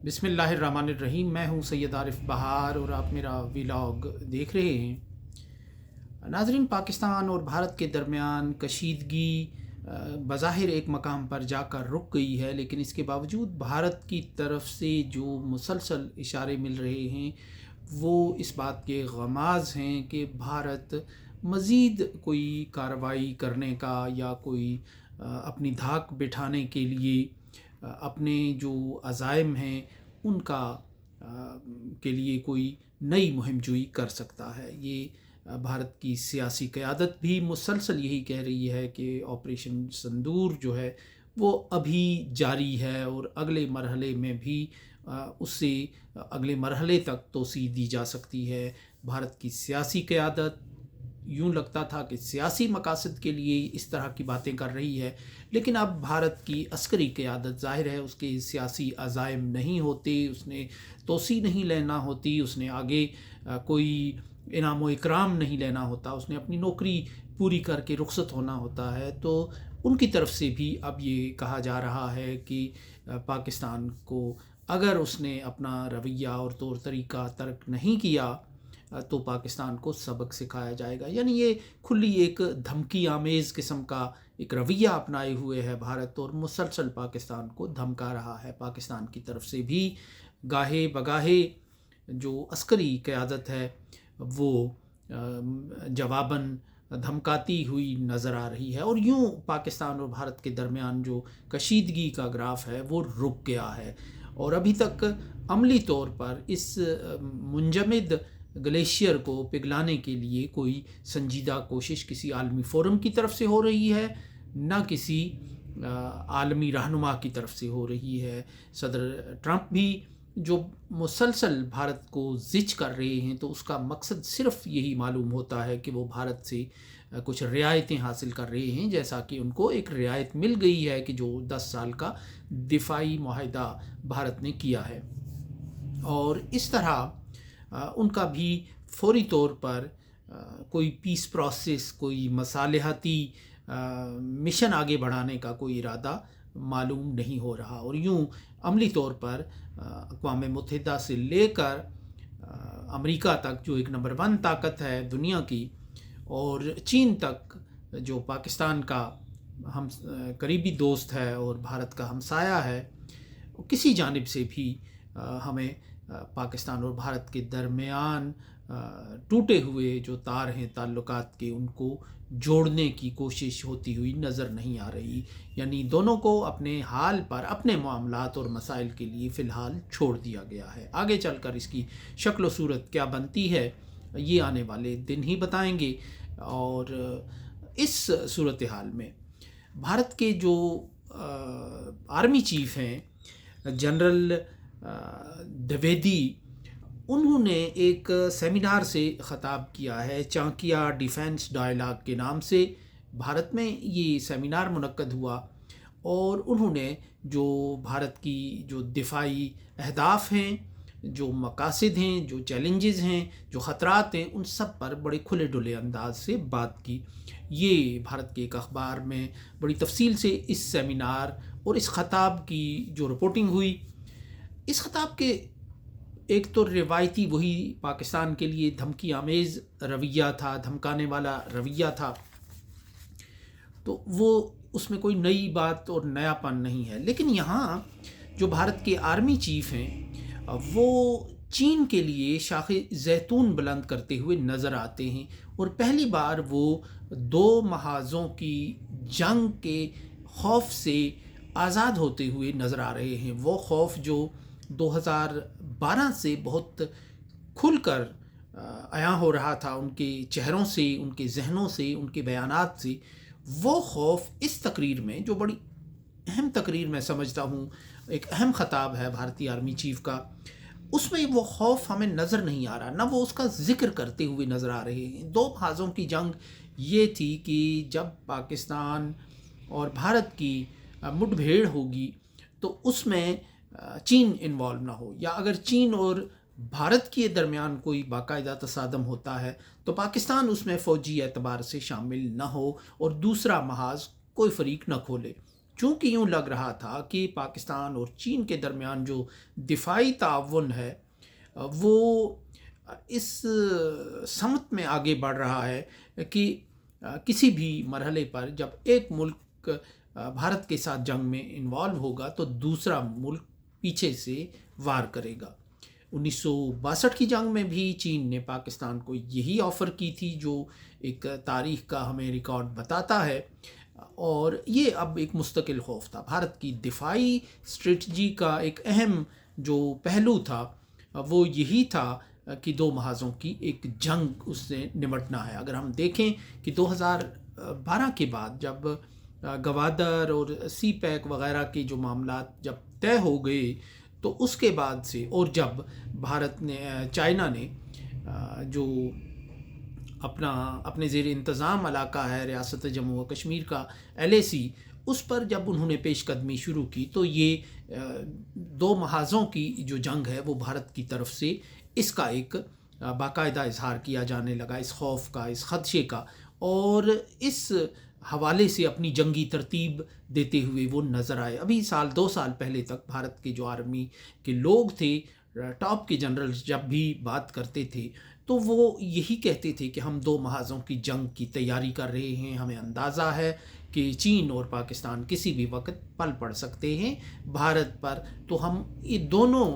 بسم اللہ الرحمن الرحیم۔ میں ہوں سید عارف بہار اور آپ میرا ویلاگ دیکھ رہے ہیں۔ ناظرین، پاکستان اور بھارت کے درمیان کشیدگی بظاہر ایک مقام پر جا کر رک گئی ہے، لیکن اس کے باوجود بھارت کی طرف سے جو مسلسل اشارے مل رہے ہیں وہ اس بات کے غماز ہیں کہ بھارت مزید کوئی کارروائی کرنے کا یا کوئی اپنی دھاک بٹھانے کے لیے اپنے جو عزائم ہیں ان کا کے لیے کوئی نئی مہم جوئی کر سکتا ہے۔ یہ بھارت کی سیاسی قیادت بھی مسلسل یہی کہہ رہی ہے کہ آپریشن سندور جو ہے وہ ابھی جاری ہے اور اگلے مرحلے میں بھی اس سے اگلے مرحلے تک توسیع دی جا سکتی ہے۔ بھارت کی سیاسی قیادت یوں لگتا تھا کہ سیاسی مقاصد کے لیے اس طرح کی باتیں کر رہی ہے، لیکن اب بھارت کی عسکری قیادت ظاہر ہے اس کے سیاسی عزائم نہیں ہوتے، اس نے توسیع نہیں لینا ہوتی، اس نے آگے کوئی انعام و اکرام نہیں لینا ہوتا، اس نے اپنی نوکری پوری کر کے رخصت ہونا ہوتا ہے۔ تو ان کی طرف سے بھی اب یہ کہا جا رہا ہے کہ پاکستان کو اگر اس نے اپنا رویہ اور طور طریقہ ترک نہیں کیا تو پاکستان کو سبق سکھایا جائے گا۔ یعنی یہ کھلی ایک دھمکی آمیز قسم کا ایک رویہ اپنائے ہوئے ہے بھارت، اور مسلسل پاکستان کو دھمکا رہا ہے۔ پاکستان کی طرف سے بھی گاہے بگاہے جو عسکری قیادت ہے وہ جواباً دھمکاتی ہوئی نظر آ رہی ہے، اور یوں پاکستان اور بھارت کے درمیان جو کشیدگی کا گراف ہے وہ رک گیا ہے، اور ابھی تک عملی طور پر اس منجمد گلیشیئر کو پگھلانے کے لیے کوئی سنجیدہ کوشش کسی عالمی فورم کی طرف سے ہو رہی ہے، نہ کسی عالمی رہنما کی طرف سے ہو رہی ہے۔ صدر ٹرمپ بھی جو مسلسل بھارت کو زچ کر رہے ہیں تو اس کا مقصد صرف یہی معلوم ہوتا ہے کہ وہ بھارت سے کچھ رعایتیں حاصل کر رہے ہیں، جیسا کہ ان کو ایک رعایت مل گئی ہے کہ جو 10 سال کا دفاعی معاہدہ بھارت نے کیا ہے، اور اس طرح ان کا بھی فوری طور پر کوئی پیس پروسیس، کوئی مصالحتی مشن آگے بڑھانے کا کوئی ارادہ معلوم نہیں ہو رہا، اور یوں عملی طور پر اقوام متحدہ سے لے کر امریکہ تک جو ایک نمبر 1 طاقت ہے دنیا کی، اور چین تک جو پاکستان کا ہم قریبی دوست ہے اور بھارت کا ہمسایہ ہے، کسی جانب سے بھی ہمیں پاکستان اور بھارت کے درمیان ٹوٹے ہوئے جو تار ہیں تعلقات کے، ان کو جوڑنے کی کوشش ہوتی ہوئی نظر نہیں آ رہی۔ یعنی دونوں کو اپنے حال پر اپنے معاملات اور مسائل کے لیے فی الحال چھوڑ دیا گیا ہے۔ آگے چل کر اس کی شکل و صورت کیا بنتی ہے یہ آنے والے دن ہی بتائیں گے، اور اس صورتحال میں بھارت کے جو آرمی چیف ہیں جنرل دویدی، انہوں نے ایک سیمینار سے خطاب کیا ہے، چانکیا ڈیفینس ڈائلاگ کے نام سے بھارت میں یہ سیمینار منعقد ہوا، اور انہوں نے جو بھارت کی جو دفاعی اہداف ہیں، جو مقاصد ہیں، جو چیلنجز ہیں، جو خطرات ہیں، ان سب پر بڑے کھلے ڈلے انداز سے بات کی۔ یہ بھارت کے ایک اخبار میں بڑی تفصیل سے اس سیمینار اور اس خطاب کی جو رپورٹنگ ہوئی، اس خطاب کے ایک تو روایتی وہی پاکستان کے لیے دھمکی آمیز رویہ تھا، دھمکانے والا رویہ تھا، تو وہ اس میں کوئی نئی بات اور نیا پن نہیں ہے، لیکن یہاں جو بھارت کے آرمی چیف ہیں وہ چین کے لیے شاخ زیتون بلند کرتے ہوئے نظر آتے ہیں، اور پہلی بار وہ 2 محاذوں کی جنگ کے خوف سے آزاد ہوتے ہوئے نظر آ رہے ہیں۔ وہ خوف جو 2012 سے بہت کھل کر عیاں ہو رہا تھا ان کے چہروں سے، ان کے ذہنوں سے، ان کے بیانات سے، وہ خوف اس تقریر میں، جو بڑی اہم تقریر میں سمجھتا ہوں، ایک اہم خطاب ہے بھارتی آرمی چیف کا، اس میں وہ خوف ہمیں نظر نہیں آ رہا، نہ وہ اس کا ذکر کرتے ہوئے نظر آ رہے ہیں۔ 2 محاذوں کی جنگ یہ تھی کہ جب پاکستان اور بھارت کی مٹ بھیڑ ہوگی تو اس میں چین انوالو نہ ہو، یا اگر چین اور بھارت کے درمیان کوئی باقاعدہ تصادم ہوتا ہے تو پاکستان اس میں فوجی اعتبار سے شامل نہ ہو اور دوسرا محاذ کوئی فریق نہ کھولے۔ چونکہ یوں لگ رہا تھا کہ پاکستان اور چین کے درمیان جو دفاعی تعاون ہے وہ اس سمت میں آگے بڑھ رہا ہے کہ کسی بھی مرحلے پر جب ایک ملک بھارت کے ساتھ جنگ میں انوالو ہوگا تو دوسرا ملک پیچھے سے وار کرے گا۔ 1962 کی جنگ میں بھی چین نے پاکستان کو یہی آفر کی تھی، جو ایک تاریخ کا ہمیں ریکارڈ بتاتا ہے، اور یہ اب ایک مستقل خوف تھا۔ بھارت کی دفاعی اسٹریٹجی کا ایک اہم جو پہلو تھا وہ یہی تھا کہ دو محاذوں کی ایک جنگ اس سے نمٹنا ہے۔ اگر ہم دیکھیں کہ 2012 کے بعد جب گوادر اور سی پیک وغیرہ کے جو معاملات جب طے ہو گئے تو اس کے بعد سے، اور جب بھارت نے چائنا نے جو اپنے زیر انتظام علاقہ ہے ریاست جموں و کشمیر کا LAC، اس پر جب انہوں نے پیش قدمی شروع کی تو یہ دو محاذوں کی جو جنگ ہے وہ بھارت کی طرف سے اس کا ایک باقاعدہ اظہار کیا جانے لگا، اس خوف کا، اس خدشے کا، اور اس حوالے سے اپنی جنگی ترتیب دیتے ہوئے وہ نظر آئے۔ ابھی دو سال پہلے تک بھارت کے جو آرمی کے لوگ تھے، ٹاپ کے جنرلز، جب بھی بات کرتے تھے تو وہ یہی کہتے تھے کہ ہم دو محاذوں کی جنگ کی تیاری کر رہے ہیں، ہمیں اندازہ ہے کہ چین اور پاکستان کسی بھی وقت پل پڑ سکتے ہیں بھارت پر، تو ہم یہ دونوں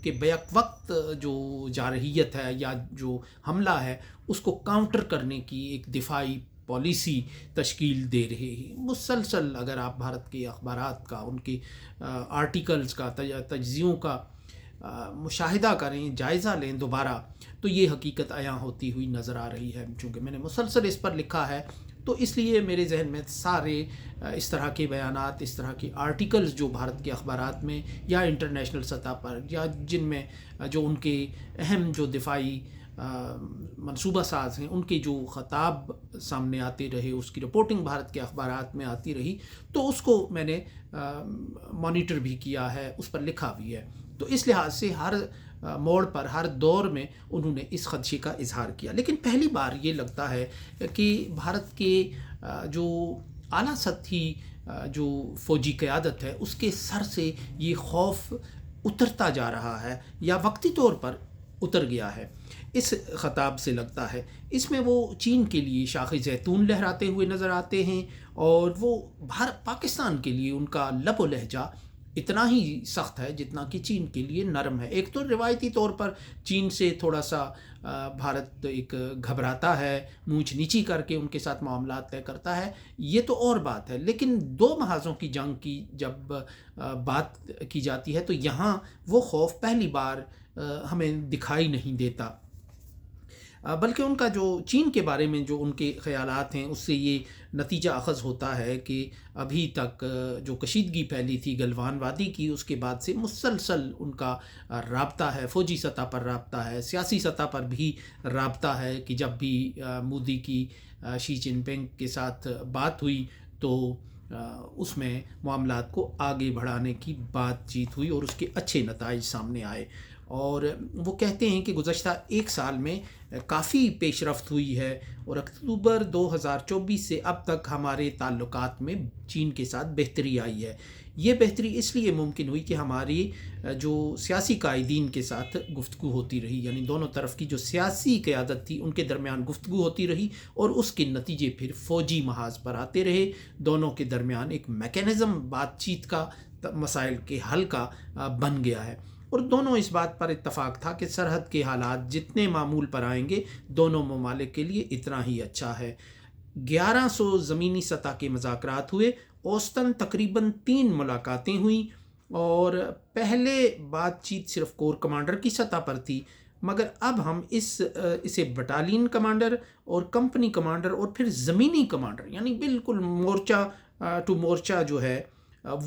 کے بیک وقت جو جارحیت ہے یا جو حملہ ہے اس کو کاؤنٹر کرنے کی ایک دفاعی پالیسی تشکیل دے رہے ہیں۔ مسلسل اگر آپ بھارت کے اخبارات کا، ان کے آرٹیکلز کا، تجزیوں کا مشاہدہ کریں، جائزہ لیں دوبارہ، تو یہ حقیقت عیاں ہوتی ہوئی نظر آ رہی ہے۔ چونکہ میں نے مسلسل اس پر لکھا ہے تو اس لیے میرے ذہن میں سارے اس طرح کے بیانات، اس طرح کے آرٹیکلز جو بھارت کے اخبارات میں یا انٹرنیشنل سطح پر یا جن میں جو ان کے اہم جو دفاعی منصوبہ ساز ہیں ان کے جو خطاب سامنے آتے رہے، اس کی رپورٹنگ بھارت کے اخبارات میں آتی رہی، تو اس کو میں نے مانیٹر بھی کیا ہے، اس پر لکھا بھی ہے۔ تو اس لحاظ سے ہر موڑ پر، ہر دور میں انہوں نے اس خدشے کا اظہار کیا۔ لیکن پہلی بار یہ لگتا ہے کہ بھارت کے جو اعلیٰ سطحی جو فوجی قیادت ہے اس کے سر سے یہ خوف اترتا جا رہا ہے، یا وقتی طور پر اتر گیا ہے۔ اس خطاب سے لگتا ہے اس میں وہ چین کے لیے شاخ زیتون لہراتے ہوئے نظر آتے ہیں، اور وہ پاکستان کے لیے ان کا لب و لہجہ اتنا ہی سخت ہے جتنا کہ چین کے لیے نرم ہے۔ ایک تو روایتی طور پر چین سے تھوڑا سا بھارت ایک گھبراتا ہے، مونچھ نیچی کر کے ان کے ساتھ معاملات طے کرتا ہے، یہ تو اور بات ہے، لیکن دو محاذوں کی جنگ کی جب بات کی جاتی ہے تو یہاں وہ خوف پہلی بار ہمیں دکھائی نہیں دیتا، بلکہ ان کا جو چین کے بارے میں جو ان کے خیالات ہیں اس سے یہ نتیجہ اخذ ہوتا ہے کہ ابھی تک جو کشیدگی پھیلی تھی گلوان وادی کی، اس کے بعد سے مسلسل ان کا رابطہ ہے، فوجی سطح پر رابطہ ہے، سیاسی سطح پر بھی رابطہ ہے کہ جب بھی مودی کی شی جن پنگ کے ساتھ بات ہوئی تو اس میں معاملات کو آگے بڑھانے کی بات چیت ہوئی اور اس کے اچھے نتائج سامنے آئے، اور وہ کہتے ہیں کہ گزشتہ ایک سال میں کافی پیش رفت ہوئی ہے، اور اکتوبر 2024 سے اب تک ہمارے تعلقات میں چین کے ساتھ بہتری آئی ہے۔ یہ بہتری اس لیے ممکن ہوئی کہ ہماری جو سیاسی قائدین کے ساتھ گفتگو ہوتی رہی، یعنی دونوں طرف کی جو سیاسی قیادت تھی ان کے درمیان گفتگو ہوتی رہی، اور اس کے نتیجے پھر فوجی محاذ پر آتے رہے، دونوں کے درمیان ایک میکینزم بات چیت کا، مسائل کے حل کا بن گیا ہے، اور دونوں اس بات پر اتفاق تھا کہ سرحد کے حالات جتنے معمول پر آئیں گے دونوں ممالک کے لیے اتنا ہی اچھا ہے۔ 1100 زمینی سطح کے مذاکرات ہوئے، اوسطاً تقریباً 3 ملاقاتیں ہوئیں، اور پہلے بات چیت صرف کور کمانڈر کی سطح پر تھی، مگر اب ہم اسے بٹالین کمانڈر اور کمپنی کمانڈر اور پھر زمینی کمانڈر، یعنی بالکل مورچہ ٹو مورچہ جو ہے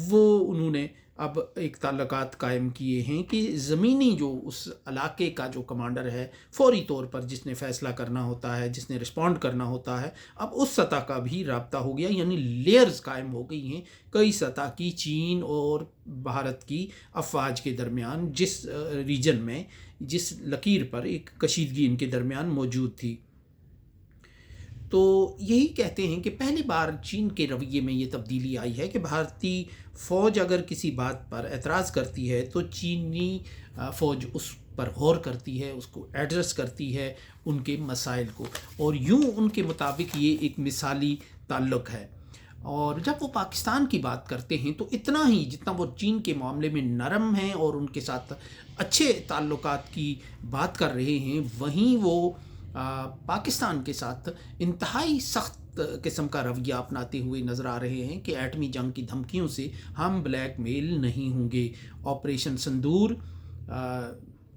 وہ انہوں نے اب ایک تعلقات قائم کیے ہیں کہ زمینی جو اس علاقے کا جو کمانڈر ہے فوری طور پر جس نے فیصلہ کرنا ہوتا ہے، جس نے رسپونڈ کرنا ہوتا ہے، اب اس سطح کا بھی رابطہ ہو گیا، یعنی لیئرز قائم ہو گئی ہیں کئی سطح کی چین اور بھارت کی افواج کے درمیان، جس ریجن میں، جس لکیر پر ایک کشیدگی ان کے درمیان موجود تھی۔ تو یہی کہتے ہیں کہ پہلی بار چین کے رویے میں یہ تبدیلی آئی ہے کہ بھارتی فوج اگر کسی بات پر اعتراض کرتی ہے تو چینی فوج اس پر غور کرتی ہے، اس کو ایڈریس کرتی ہے، ان کے مسائل کو، اور یوں ان کے مطابق یہ ایک مثالی تعلق ہے۔ اور جب وہ پاکستان کی بات کرتے ہیں تو اتنا ہی جتنا وہ چین کے معاملے میں نرم ہیں اور ان کے ساتھ اچھے تعلقات کی بات کر رہے ہیں، وہیں وہ پاکستان کے ساتھ انتہائی سخت قسم کا رویہ اپناتے ہوئے نظر آ رہے ہیں کہ ایٹمی جنگ کی دھمکیوں سے ہم بلیک میل نہیں ہوں گے۔ آپریشن سندور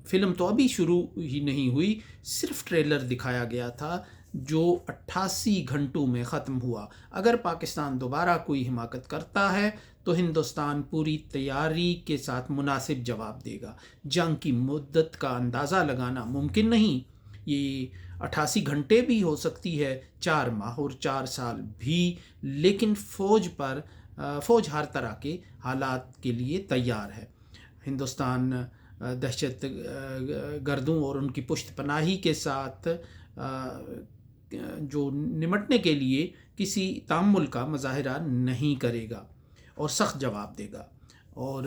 فلم تو ابھی شروع ہی نہیں ہوئی، صرف ٹریلر دکھایا گیا تھا جو 88 گھنٹوں میں ختم ہوا۔ اگر پاکستان دوبارہ کوئی حماقت کرتا ہے تو ہندوستان پوری تیاری کے ساتھ مناسب جواب دے گا۔ جنگ کی مدت کا اندازہ لگانا ممکن نہیں، یہ 88 گھنٹے بھی ہو سکتی ہے، 4 ماہ اور 4 سال بھی، لیکن فوج ہر طرح کے حالات کے لیے تیار ہے۔ ہندوستان دہشت گردوں اور ان کی پشت پناہی کے ساتھ جو نمٹنے کے لیے کسی تامل کا مظاہرہ نہیں کرے گا اور سخت جواب دے گا، اور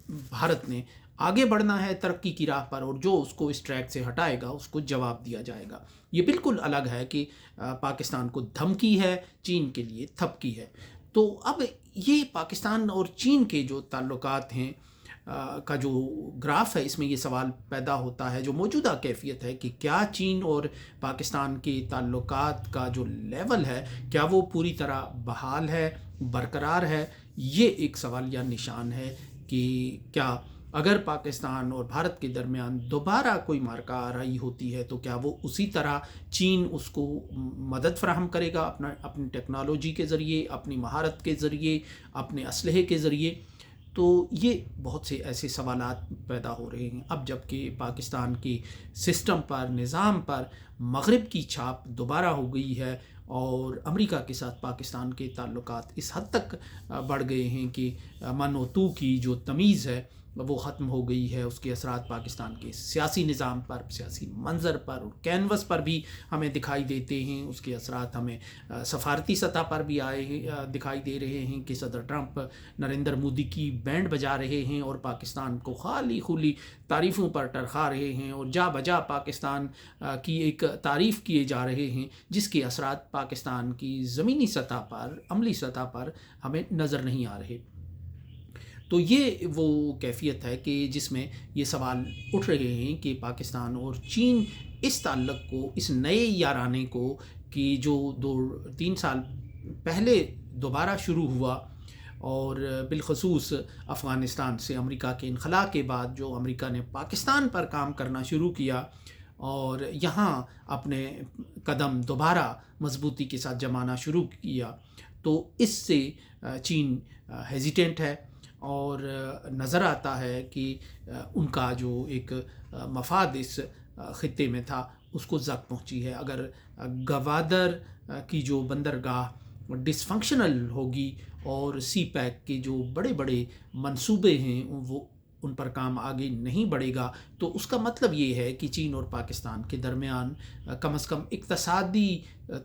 بھارت نے آگے بڑھنا ہے ترقی کی راہ پر، اور جو اس کو اس ٹریک سے ہٹائے گا اس کو جواب دیا جائے گا۔ یہ بالکل الگ ہے کہ پاکستان کو دھمکی ہے، چین کے لیے تھپکی ہے۔ تو اب یہ پاکستان اور چین کے جو تعلقات ہیں کا جو گراف ہے، اس میں یہ سوال پیدا ہوتا ہے، جو موجودہ کیفیت ہے، کہ کیا چین اور پاکستان کے تعلقات کا جو لیول ہے کیا وہ پوری طرح بحال ہے، برقرار ہے؟ یہ ایک سوال یا نشان ہے کہ کیا اگر پاکستان اور بھارت کے درمیان دوبارہ کوئی معرکہ آرائی ہوتی ہے تو کیا وہ اسی طرح چین اس کو مدد فراہم کرے گا اپنی ٹیکنالوجی کے ذریعے، اپنی مہارت کے ذریعے، اپنے اسلحے کے ذریعے؟ تو یہ بہت سے ایسے سوالات پیدا ہو رہے ہیں اب، جب کہ پاکستان کے سسٹم پر، نظام پر مغرب کی چھاپ دوبارہ ہو گئی ہے، اور امریکہ کے ساتھ پاکستان کے تعلقات اس حد تک بڑھ گئے ہیں کہ من و تو کی جو تمیز ہے وہ ختم ہو گئی ہے۔ اس کے اثرات پاکستان کے سیاسی نظام پر، سیاسی منظر پر اور کینوس پر بھی ہمیں دکھائی دیتے ہیں۔ اس کے اثرات ہمیں سفارتی سطح پر بھی دکھائی دے رہے ہیں کہ صدر ٹرمپ نریندر مودی کی بینڈ بجا رہے ہیں اور پاکستان کو خالی خلی تعریفوں پر ٹرخا رہے ہیں، اور جا بجا پاکستان کی ایک تعریف کیے جا رہے ہیں، جس کے اثرات پاکستان کی زمینی سطح پر، عملی سطح پر ہمیں نظر نہیں آ رہے۔ تو یہ وہ کیفیت ہے کہ جس میں یہ سوال اٹھ رہے ہیں کہ پاکستان اور چین اس تعلق کو، اس نئے یارانے کو، کہ جو 2-3 سال پہلے دوبارہ شروع ہوا، اور بالخصوص افغانستان سے امریکہ کے انخلاء کے بعد جو امریکہ نے پاکستان پر کام کرنا شروع کیا اور یہاں اپنے قدم دوبارہ مضبوطی کے ساتھ جمانا شروع کیا، تو اس سے چین ہیزیٹنٹ ہے، اور نظر آتا ہے کہ ان کا جو ایک مفاد اس خطے میں تھا اس کو زد پہنچی ہے۔ اگر گوادر کی جو بندرگاہ ڈس فنکشنل ہوگی اور سی پیک کے جو بڑے بڑے منصوبے ہیں وہ ان پر کام آگے نہیں بڑھے گا، تو اس کا مطلب یہ ہے کہ چین اور پاکستان کے درمیان کم از کم اقتصادی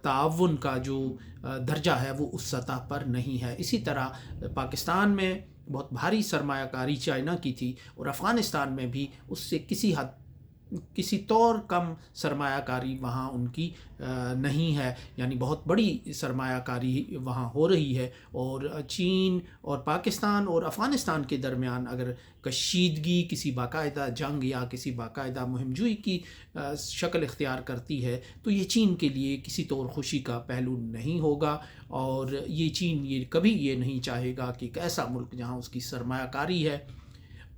تعاون کا جو درجہ ہے وہ اس سطح پر نہیں ہے۔ اسی طرح پاکستان میں بہت بھاری سرمایہ کاری چائنا کی تھی، اور افغانستان میں بھی اس سے کسی طور کم سرمایہ کاری وہاں ان کی نہیں ہے، یعنی بہت بڑی سرمایہ کاری وہاں ہو رہی ہے۔ اور چین اور پاکستان اور افغانستان کے درمیان اگر کشیدگی کسی باقاعدہ جنگ یا کسی باقاعدہ مہم جوئی کی شکل اختیار کرتی ہے تو یہ چین کے لیے کسی طور خوشی کا پہلو نہیں ہوگا، اور یہ چین کبھی یہ نہیں چاہے گا کہ ایک ایسا ملک جہاں اس کی سرمایہ کاری ہے،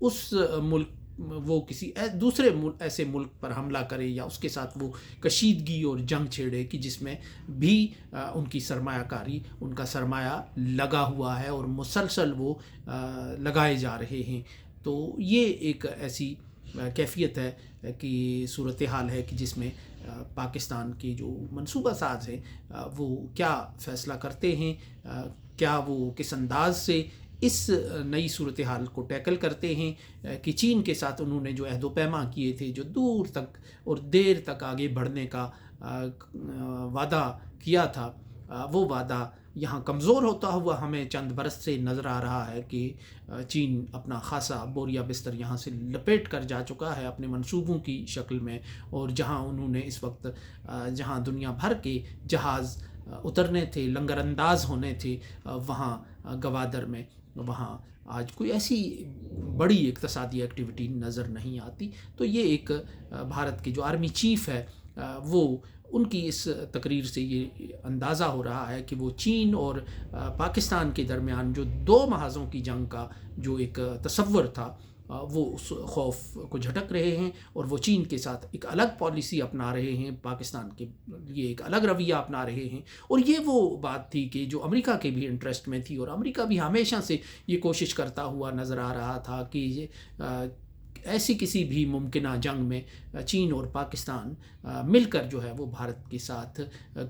اس ملک وہ کسی دوسرے ایسے ملک پر حملہ کرے یا اس کے ساتھ وہ کشیدگی اور جنگ چھیڑے کہ جس میں بھی ان کی سرمایہ کاری، ان کا سرمایہ لگا ہوا ہے اور مسلسل وہ لگائے جا رہے ہیں۔ تو یہ ایک ایسی کیفیت ہے کہ صورتحال ہے کہ جس میں پاکستان کے جو منصوبہ ساز ہیں وہ کیا فیصلہ کرتے ہیں، کیا وہ کس انداز سے اس نئی صورتحال کو ٹیکل کرتے ہیں کہ چین کے ساتھ انہوں نے جو عہد و پیما کیے تھے، جو دور تک اور دیر تک آگے بڑھنے کا وعدہ کیا تھا وہ وعدہ یہاں کمزور ہوتا ہوا ہمیں چند برس سے نظر آ رہا ہے کہ چین اپنا خاصا بوریا بستر یہاں سے لپیٹ کر جا چکا ہے اپنے منصوبوں کی شکل میں، اور جہاں انہوں نے اس وقت جہاں دنیا بھر کے جہاز اترنے تھے، لنگر انداز ہونے تھے، وہاں گوادر میں، وہاں آج کوئی ایسی بڑی اقتصادی ایکٹیویٹی نظر نہیں آتی۔ تو یہ ایک بھارت کے جو آرمی چیف ہے وہ ان کی اس تقریر سے یہ اندازہ ہو رہا ہے کہ وہ چین اور پاکستان کے درمیان جو دو محاذوں کی جنگ کا جو ایک تصور تھا وہ اس خوف کو جھٹک رہے ہیں، اور وہ چین کے ساتھ ایک الگ پالیسی اپنا رہے ہیں، پاکستان کے لیے ایک الگ رویہ اپنا رہے ہیں۔ اور یہ وہ بات تھی کہ جو امریکہ کے بھی انٹرسٹ میں تھی، اور امریکہ بھی ہمیشہ سے یہ کوشش کرتا ہوا نظر آ رہا تھا کہ یہ ایسی کسی بھی ممکنہ جنگ میں چین اور پاکستان مل کر جو ہے وہ بھارت کے ساتھ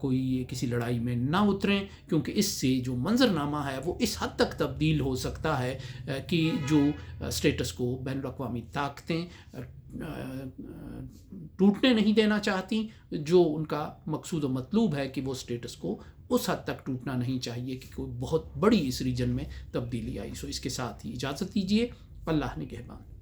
کوئی کسی لڑائی میں نہ اتریں، کیونکہ اس سے جو منظرنامہ ہے وہ اس حد تک تبدیل ہو سکتا ہے کہ جو اسٹیٹس کو بین الاقوامی طاقتیں ٹوٹنے نہیں دینا چاہتی، جو ان کا مقصود و مطلوب ہے کہ وہ اسٹیٹس کو اس حد تک ٹوٹنا نہیں چاہیے کہ کوئی بہت بڑی اس ریجن میں تبدیلی آئی۔ سو اس کے ساتھ ہی اجازت دیجیے، اللہ نگہبان۔